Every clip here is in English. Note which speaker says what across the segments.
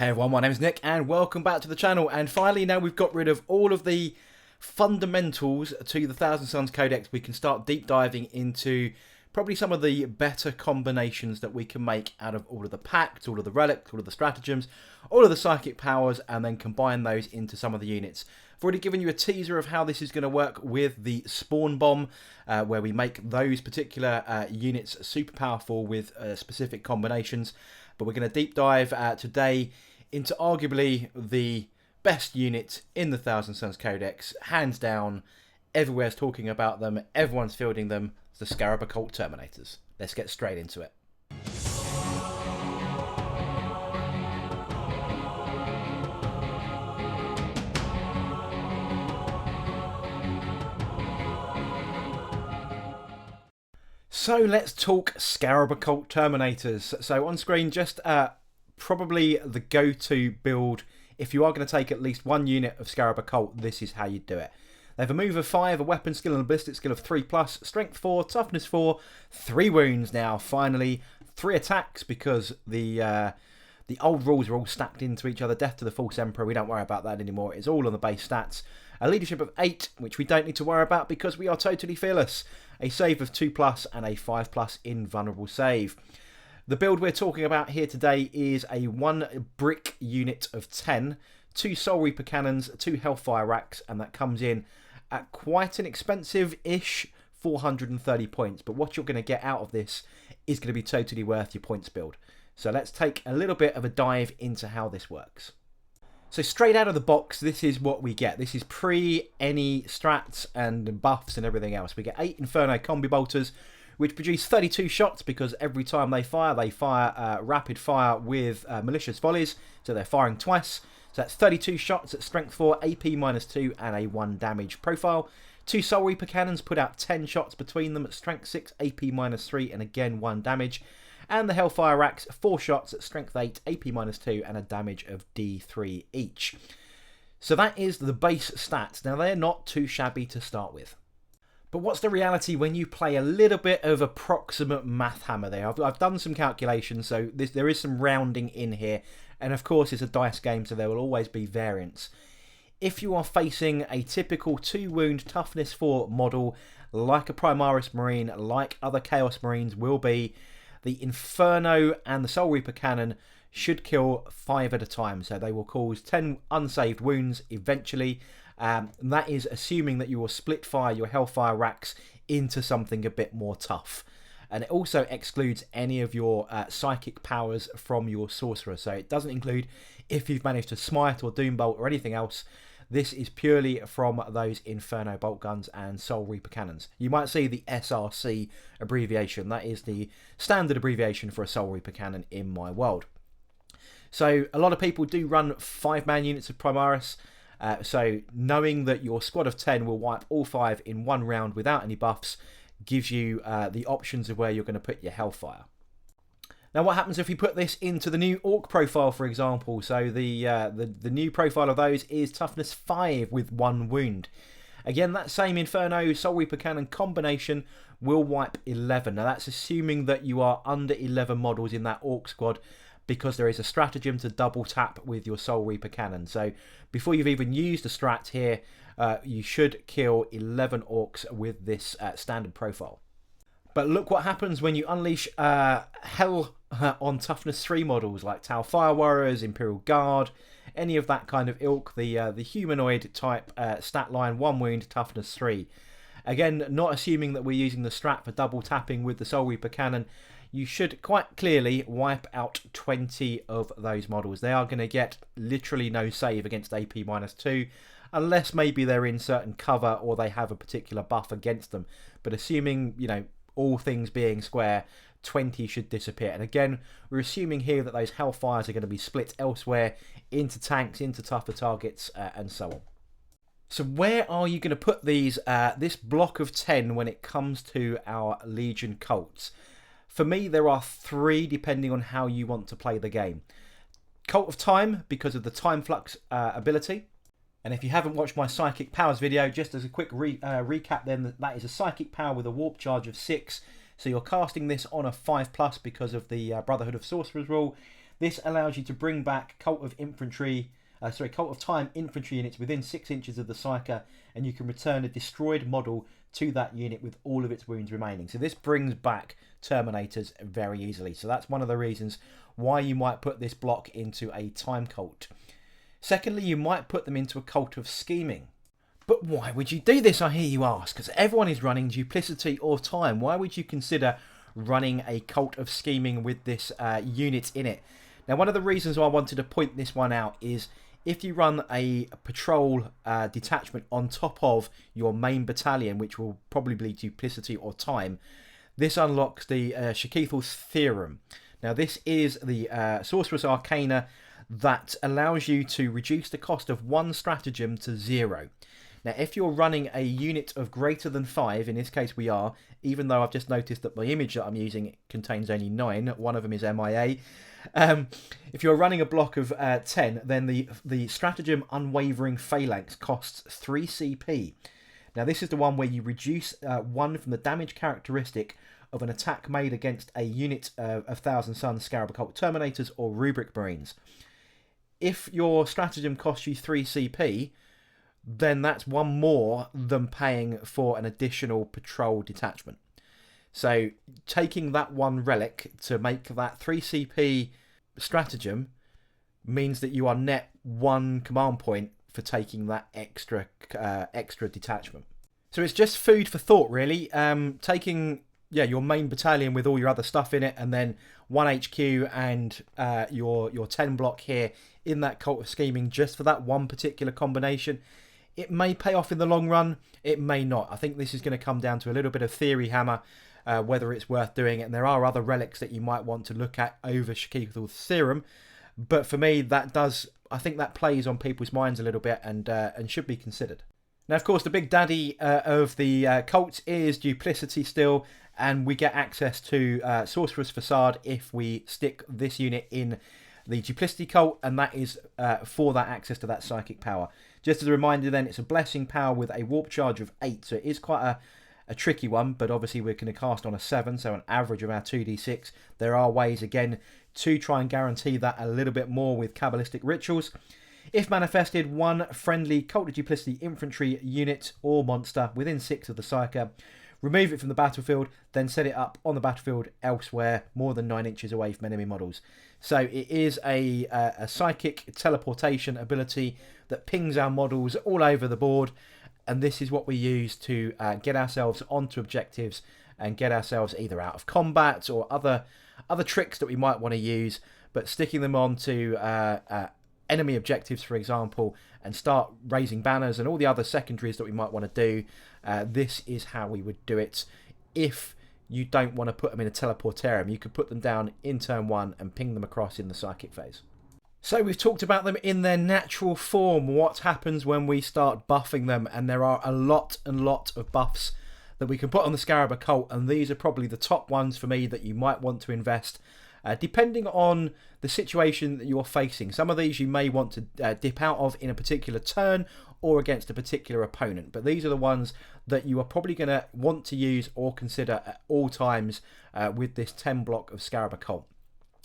Speaker 1: Hey everyone, my name is Nick and welcome back to the channel. And finally, now we've got rid of all of the fundamentals to the Thousand Sons Codex, we can start deep diving into probably some of the better combinations that we can make out of all of the pacts, all of the relics, all of the stratagems, all of the psychic powers, and then combine those into some of the units. I've already given you a teaser of how this is going to work with the spawn bomb, where we make those particular units super powerful with specific combinations. But we're going to deep dive today into arguably the best unit in the Thousand Sons Codex, hands down. Everywhere's talking about them, everyone's fielding them. It's the Scarab Occult Terminators. Let's get straight into it. So let's talk Scarab Occult Terminators. So on screen, just probably the go-to build. If you are going to take at least one unit of Scarab Occult, this is how you do it. They have a move of 5, a weapon skill and a ballistic skill of 3+, strength 4, toughness 4, 3 wounds now, finally. 3 attacks because the old rules are all stacked into each other. Death to the False Emperor, we don't worry about that anymore. It's all on the base stats. A leadership of 8, which we don't need to worry about because we are totally fearless. A save of 2+, and a 5+ invulnerable save. The build we're talking about here today is a 1 brick unit of 10, 2 Soul Reaper cannons, 2 Hellfire racks, and that comes in at quite an expensive-ish 430 points. But what you're going to get out of this is going to be totally worth your points build. So let's take a little bit of a dive into how this works. So straight out of the box, this is what we get. This is pre any strats and buffs and everything else. We get 8 Inferno Combi Bolters, which produce 32 shots because every time they fire rapid fire with malicious volleys. So they're firing twice. So that's 32 shots at strength 4, AP -2, and a 1 damage profile. 2 Soul Reaper cannons put out 10 shots between them at strength 6, AP -3, and again 1 damage. And the Hellfire racks, 4 shots at strength 8, AP -2, and a damage of D3 each. So that is the base stats. Now they're not too shabby to start with. But what's the reality when you play a little bit of approximate math hammer there? I've done some calculations, so there is some rounding in here. And of course it's a dice game, so there will always be variance. If you are facing a typical 2 wound toughness 4 model, like a Primaris Marine, like other Chaos Marines will be, the Inferno and the Soul Reaper cannon should kill 5 at a time. So they will cause 10 unsaved wounds eventually. And that is assuming that you will split fire your Hellfire racks into something a bit more tough. And it also excludes any of your psychic powers from your sorcerer. So it doesn't include if you've managed to smite or doombolt or anything else. This is purely from those Inferno bolt guns and Soul Reaper cannons. You might see the SRC abbreviation. That is the standard abbreviation for a Soul Reaper cannon in my world. So a lot of people do run 5-man units of Primaris. So knowing that your squad of 10 will wipe all 5 in one round without any buffs gives you the options of where you're going to put your Hellfire. Now what happens if you put this into the new Awk Profile, for example? So the new profile of those is toughness 5 with 1 wound. Again, that same Inferno Soul Reaper cannon combination will wipe 11. Now that's assuming that you are under 11 models in that Awk squad, because there is a stratagem to double tap with your Soul Reaper cannon. So before you've even used a strat here, you should kill 11 orcs with this standard profile. But look what happens when you unleash hell on toughness 3 models like Tau Fire Warriors, Imperial Guard, any of that kind of ilk, the humanoid type stat line, 1 wound, toughness 3. Again, not assuming that we're using the strat for double tapping with the Soul Reaper cannon, you should quite clearly wipe out 20 of those models. They are going to get literally no save against AP -2, unless maybe they're in certain cover or they have a particular buff against them. But assuming, you know, all things being square, 20 should disappear. And again, we're assuming here that those Hellfires are going to be split elsewhere into tanks, into tougher targets, and so on. So where are you going to put these this block of 10 when it comes to our Legion cults? For me, there are 3 depending on how you want to play the game. Cult of Time, because of the Time Flux ability. And if you haven't watched my Psychic Powers video, just as a quick recap then, that is a Psychic Power with a Warp Charge of 6. So you're casting this on a 5+ because of the Brotherhood of Sorcerers rule. This allows you to bring back Cult of Time infantry units within 6 inches of the psyker, and you can return a destroyed model to that unit with all of its wounds remaining. So this brings back Terminators very easily. So that's one of the reasons why you might put this block into a time cult. Secondly, you might put them into a cult of scheming. But why would you do this, I hear you ask? Because everyone is running duplicity or time. Why would you consider running a cult of scheming with this unit in it? Now, one of the reasons why I wanted to point this one out is if you run a patrol detachment on top of your main battalion, which will probably be duplicity or time, this unlocks the Shakithal's Theorem. Now, this is the Sorcerous Arcana that allows you to reduce the cost of one stratagem to 0. Now, if you're running a unit of greater than 5, in this case we are, even though I've just noticed that my image that I'm using contains only 9, one of them is MIA. If you're running a block of 10, then the stratagem Unwavering Phalanx costs 3 CP. Now, this is the one where you reduce 1 from the damage characteristic of an attack made against a unit of Thousand Suns, Scarab Occult Terminators, or Rubric Marines. If your stratagem costs you 3 CP, then that's 1 more than paying for an additional patrol detachment. So taking that 1 relic to make that 3 CP stratagem means that you are net 1 command point for taking that extra detachment. So it's just food for thought, really. Taking your main battalion with all your other stuff in it, and then 1 HQ and your 10 block here in that cult of scheming just for that one particular combination. It may pay off in the long run, it may not. I think this is going to come down to a little bit of theory hammer, whether it's worth doing it. And there are other relics that you might want to look at over Shakithal's Theorem. But for me, I think that plays on people's minds a little bit and should be considered. Now, of course, the big daddy of the cults is duplicity still, and we get access to Sorcerer's Facade if we stick this unit in the duplicity cult, and that is for that access to that psychic power. Just as a reminder then, it's a blessing power with a warp charge of 8, so it is quite a tricky one, but obviously we're going to cast on a 7, so an average of our 2d6. There are ways, again, to try and guarantee that a little bit more with Kabbalistic rituals. If manifested, 1 friendly Cult of Duplicity infantry unit or monster within 6 of the psyker. Remove it from the battlefield, then set it up on the battlefield elsewhere, more than 9 inches away from enemy models. So it is a psychic teleportation ability that pings our models all over the board, and this is what we use to get ourselves onto objectives and get ourselves either out of combat or other tricks that we might want to use, but sticking them onto enemy objectives, for example, and start raising banners and all the other secondaries that we might want to do. This is how we would do it. If you don't want to put them in a teleportarium, you could put them down in turn 1 and ping them across in the psychic phase. So we've talked about them in their natural form, what happens when we start buffing them, and there are a lot of buffs that we can put on the Scarab Occult, and these are probably the top ones for me that you might want to invest, depending on the situation that you're facing. Some of these you may want to dip out of in a particular turn or against a particular opponent, but these are the ones that you are probably going to want to use or consider at all times with this 10 block of Scarab Occult.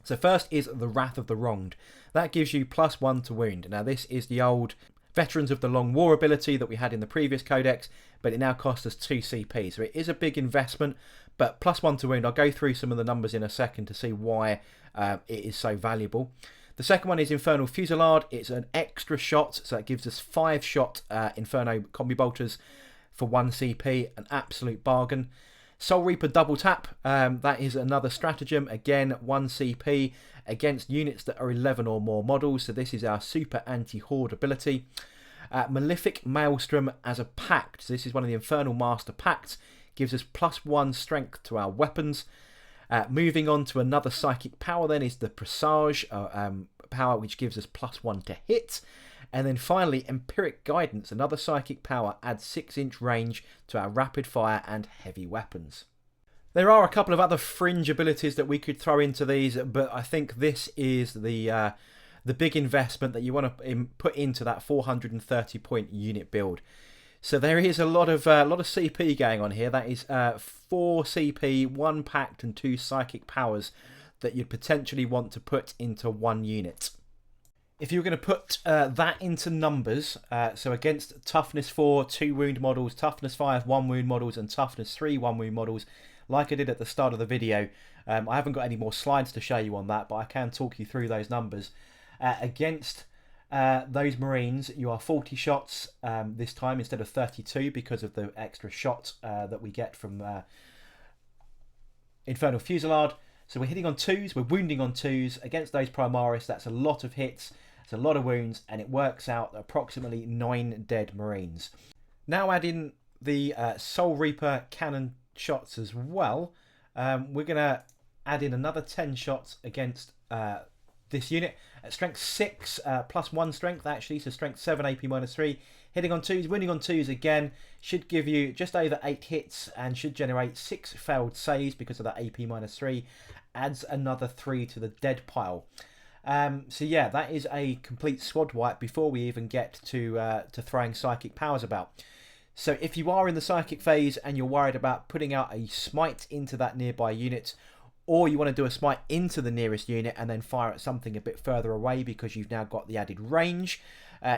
Speaker 1: So first is the Wrath of the Wronged. That gives you +1 to wound. Now this is the old Veterans of the Long War ability that we had in the previous codex, but it now costs us 2 CP. So it is a big investment, but +1 to wound. I'll go through some of the numbers in a second to see why it is so valuable. The second one is Infernal Fusillade. It's an extra shot, so it gives us 5 shot Inferno Combi Bolters for 1 CP, an absolute bargain. Soul Reaper Double Tap, that is another stratagem, again 1 CP against units that are 11 or more models, so this is our super anti-horde ability. Malefic Maelstrom as a pact, so this is one of the Infernal Master Pacts, gives us +1 strength to our weapons. Moving on to another psychic power then is the Presage power, which gives us +1 to hit. And then finally, Empiric Guidance, another psychic power, adds 6-inch range to our rapid fire and heavy weapons. There are a couple of other fringe abilities that we could throw into these, but I think this is the big investment that you want to put into that 430 point unit build. So there is a lot of CP going on here. That is 4 CP, 1 pact and 2 psychic powers that you'd potentially want to put into one unit. If you were going to put that into numbers, so against toughness 4, 2 wound models, toughness 5, 1 wound models, and toughness 3, 1 wound models, like I did at the start of the video, I haven't got any more slides to show you on that, but I can talk you through those numbers. Against those Marines, you are 40 shots this time instead of 32 because of the extra shot that we get from Infernal Fusillade. So we're hitting on 2s, we're wounding on 2s. Against those Primaris, that's a lot of hits, it's a lot of wounds, and it works out approximately 9 dead Marines. Now add in the Soul Reaper cannon shots as well. We're going to add in another 10 shots against this unit at strength 6 plus 1 strength actually, so strength 7 AP minus 3. Hitting on 2s, winning on 2s again, should give you just over 8 hits and should generate 6 failed saves because of that AP minus 3. Adds another 3 to the dead pile. So yeah, that is a complete squad wipe before we even get to throwing psychic powers about. So if you are in the psychic phase and you're worried about putting out a smite into that nearby unit, or you want to do a smite into the nearest unit and then fire at something a bit further away because you've now got the added range,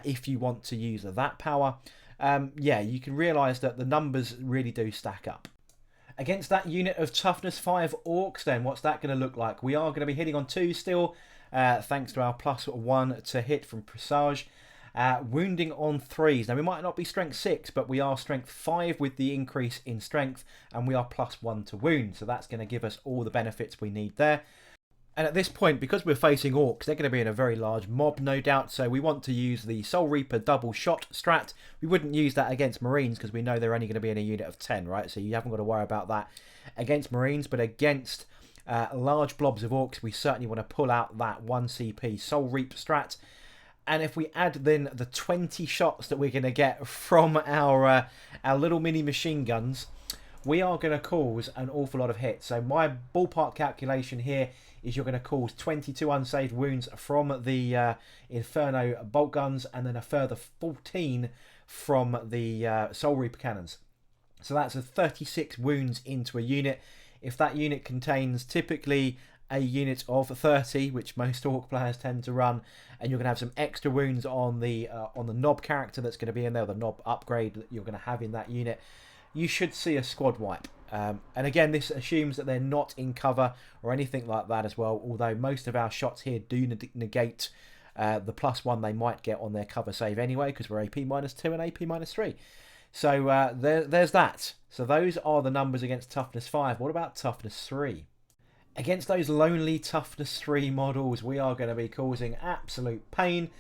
Speaker 1: if you want to use that power, yeah, you can realise that the numbers really do stack up. Against that unit of toughness 5 orcs, then what's that going to look like? We are going to be hitting on 2 still, thanks to our plus 1 to hit from Presage. Wounding on 3s. Now we might not be strength 6, but we are strength 5 with the increase in strength, and we are plus 1 to wound, so that's going to give us all the benefits we need there. And at this point, because we're facing orcs, they're going to be in a very large mob, no doubt, so we want to use the Soul Reaper double shot strat. We wouldn't use that against Marines because we know they're only going to be in a unit of 10, right? So you haven't got to worry about that against Marines, but against large blobs of orcs, we certainly want to pull out that 1 CP Soul Reap strat. And if we add then the 20 shots that we're going to get from our little mini machine guns, we are going to cause an awful lot of hits. So my ballpark calculation here is you're going to cause 22 unsaved wounds from the Inferno bolt guns, and then a further 14 from the Soul Reaper cannons. So that's a 36 wounds into a unit. If that unit contains typically a unit of 30, which most orc players tend to run, and you're going to have some extra wounds on the knob character that's going to be in there, the knob upgrade that you're going to have in that unit, you should see a squad wipe. And again, this assumes that they're not in cover or anything like that as well, although most of our shots here do negate the plus 1 they might get on their cover save anyway, because we're AP minus 2 and AP minus 3. So there's that. So those are the numbers against toughness 5. What about toughness 3? Against those lonely toughness 3 models, we are going to be causing absolute pain.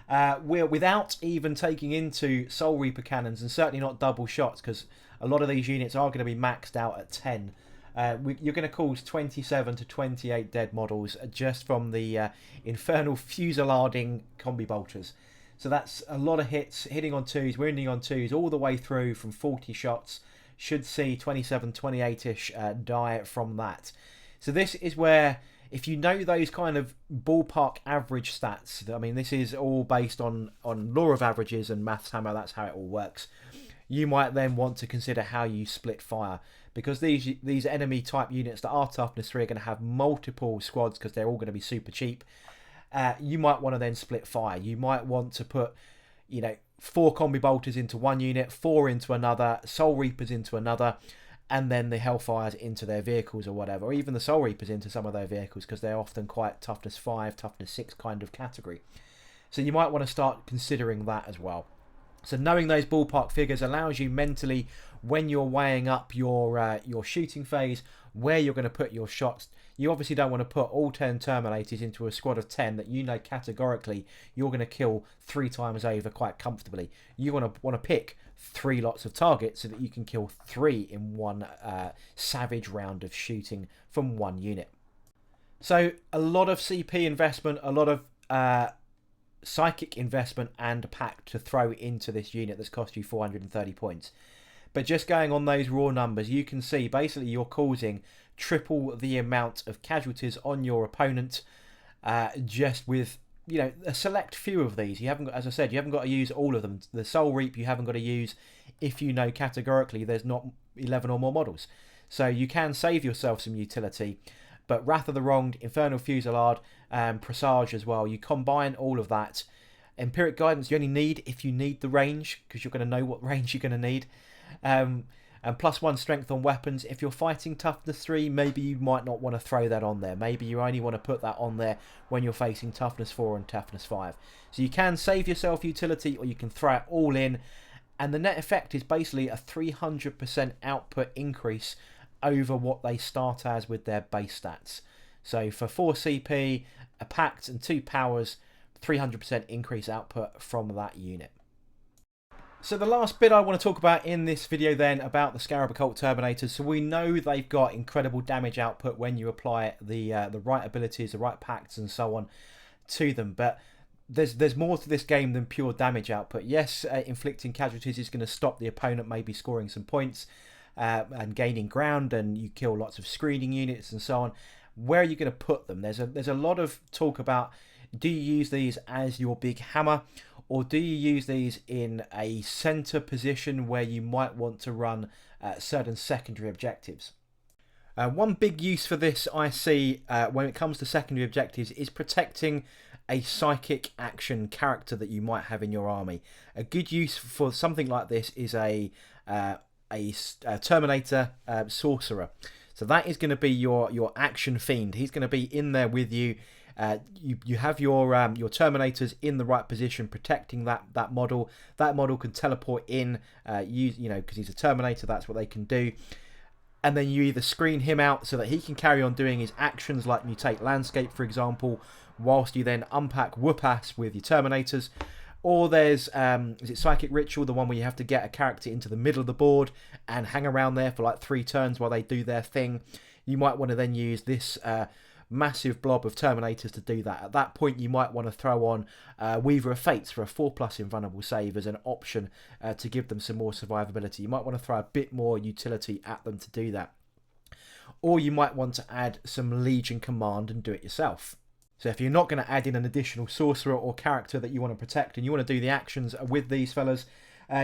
Speaker 1: We're without even taking into Soul Reaper cannons, and certainly not double shots, because a lot of these units are going to be maxed out at 10. You're going to cause 27 to 28 dead models just from the Infernal Fusillading combi bolters. So that's a lot of hits, hitting on 2s, wounding on 2s, all the way through from 40 shots. Should see 27, 28-ish die from that. So this is where, if you know those kind of ballpark average stats, I mean, this is all based on law of averages and maths hammer, that's how it all works. You might then want to consider how you split fire, because these enemy type units that are toughness 3 are going to have multiple squads because they're all going to be super cheap. You might want to then split fire. You might want to put, 4 combi bolters into one unit, 4 into another, Soul Reapers into another, and then the Hellfires into their vehicles or whatever, or even the Soul Reapers into some of their vehicles, because they're often quite toughness 5, toughness 6 kind of category. So you might want to start considering that as well. So knowing those ballpark figures allows you mentally, when you're weighing up your shooting phase, where you're going to put your shots. You obviously don't want to put all 10 Terminators into a squad of 10 that you know categorically you're going to kill 3 times over quite comfortably. You want to pick 3 lots of targets so that you can kill 3 in one savage round of shooting from one unit. So a lot of CP investment, a lot of psychic investment and pack to throw into this unit that's cost you 430 points. But just going on those raw numbers, you can see basically you're causing triple the amount of casualties on your opponent just with a select few of these. You haven't got, as I said, you haven't got to use all of them. The Soul Reap you haven't got to use if you know categorically there's not 11 or more models. So you can save yourself some utility. but Wrath of the Wronged, Infernal Fusillade, and Presage as well. You combine all of that. Empiric Guidance you only need if you need the range, because you're going to know what range you're going to need. And +1 strength on weapons. If you're fighting toughness 3, maybe you might not want to throw that on there. Maybe you only want to put that on there when you're facing toughness 4 and toughness 5. So you can save yourself utility, or you can throw it all in. And the net effect is basically a 300% output increase over what they start as with their base stats. So for 4 CP, a pact and 2 powers, 300% increase output from that unit. So the last bit I want to talk about in this video then about the Scarab Occult Terminators. So we know they've got incredible damage output when you apply the right abilities, the right pacts and so on to them. But there's more to this game than pure damage output. Yes, inflicting casualties is going to stop the opponent maybe scoring some points and gaining ground, and you kill lots of screening units and so on. Where are you going to put them? There's a lot of talk about, do you use these as your big hammer, or do you use these in a center position where you might want to run certain secondary objectives? One big use for this I see when it comes to secondary objectives is protecting a psychic action character that you might have in your army. A good use for something like this is a Terminator sorcerer. So that is going to be your action fiend. He's going to be in there with you. You have your Terminators in the right position, protecting that model. That model can teleport in, because he's a Terminator. That's what they can do. And then you either screen him out so that he can carry on doing his actions, like mutate landscape, for example, whilst you then unpack whoop-ass with your Terminators. Or there's, is it Psychic Ritual, the one where you have to get a character into the middle of the board and hang around there for like 3 turns while they do their thing. You might want to then use this massive blob of Terminators to do that. At that point, you might want to throw on Weaver of Fates for a 4+ invulnerable save as an option to give them some more survivability. You might want to throw a bit more utility at them to do that. Or you might want to add some Legion Command and do it yourself. So if you're not going to add in an additional sorcerer or character that you want to protect and you want to do the actions with these fellas,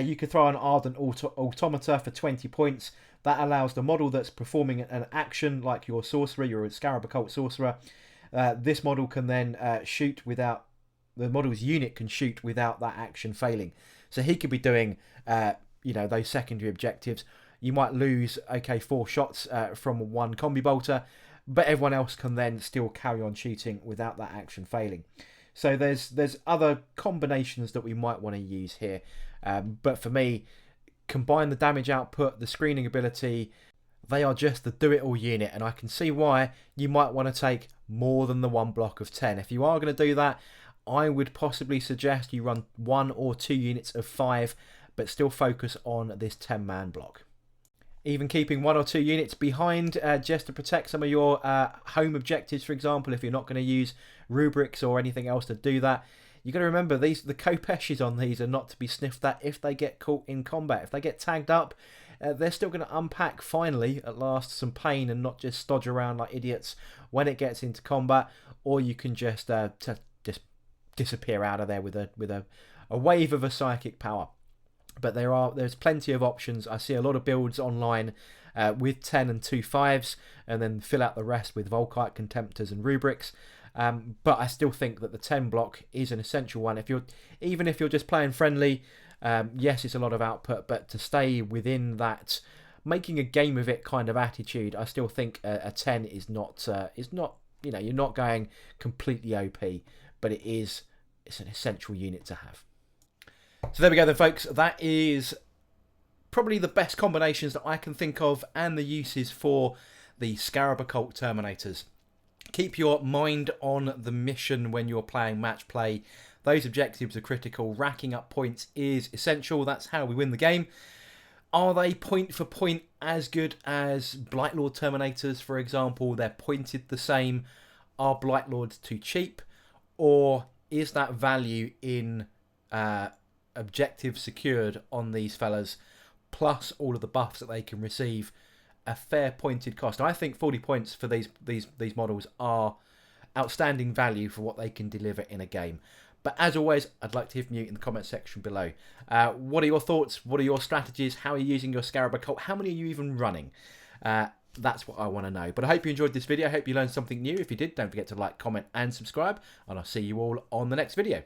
Speaker 1: you could throw an Ardent Automata for 20 points. That allows the model that's performing an action, like your sorcerer, your Scarab Occult Sorcerer, this model can then shoot without, the model's unit can shoot without that action failing. So he could be doing, those secondary objectives. You might lose, 4 shots from one combi bolter, but everyone else can then still carry on shooting without that action failing. So there's other combinations that we might want to use here. But for me, combine the damage output, the screening ability, they are just the do-it-all unit, and I can see why you might want to take more than the 1 block of 10. If you are going to do that, I would possibly suggest you run 1 or 2 units of 5, but still focus on this 10-man block. Even keeping 1 or 2 units behind just to protect some of your home objectives, for example, if you're not going to use rubrics or anything else to do that. You've got to remember, the Kopeshes on these are not to be sniffed at if they get caught in combat. If they get tagged up, they're still going to unpack, finally, at last, some pain and not just stodge around like idiots when it gets into combat. Or you can just disappear out of there with a wave of a psychic power. But there's plenty of options. I see a lot of builds online with 10 and 2 5s, and then fill out the rest with Volkite, Contemptors and Rubrics. But I still think that the 10 block is an essential one. Even if you're just playing friendly, yes, it's a lot of output, but to stay within that, making a game of it kind of attitude, I still think a 10 is not. You're not going completely OP, but it's an essential unit to have. So there we go then, folks. That is probably the best combinations that I can think of and the uses for the Scarab Occult Terminators. Keep your mind on the mission when you're playing match play. Those objectives are critical. Racking up points is essential. That's how we win the game. Are they point for point as good as Blightlord Terminators, for example? They're pointed the same. Are Blightlords too cheap? Or is that value in objectives secured on these fellas, plus all of the buffs that they can receive, a fair pointed cost? I think 40 points for these models are outstanding value for what they can deliver in a game. But as always, I'd like to hear from you in the comment section below. What are your thoughts? What are your strategies? How are you using your Scarab Occult? How many are you even running? That's what I want to know. But I hope you enjoyed this video. I hope you learned something new. If you did, don't forget to like, comment and subscribe, and I'll see you all on the next video.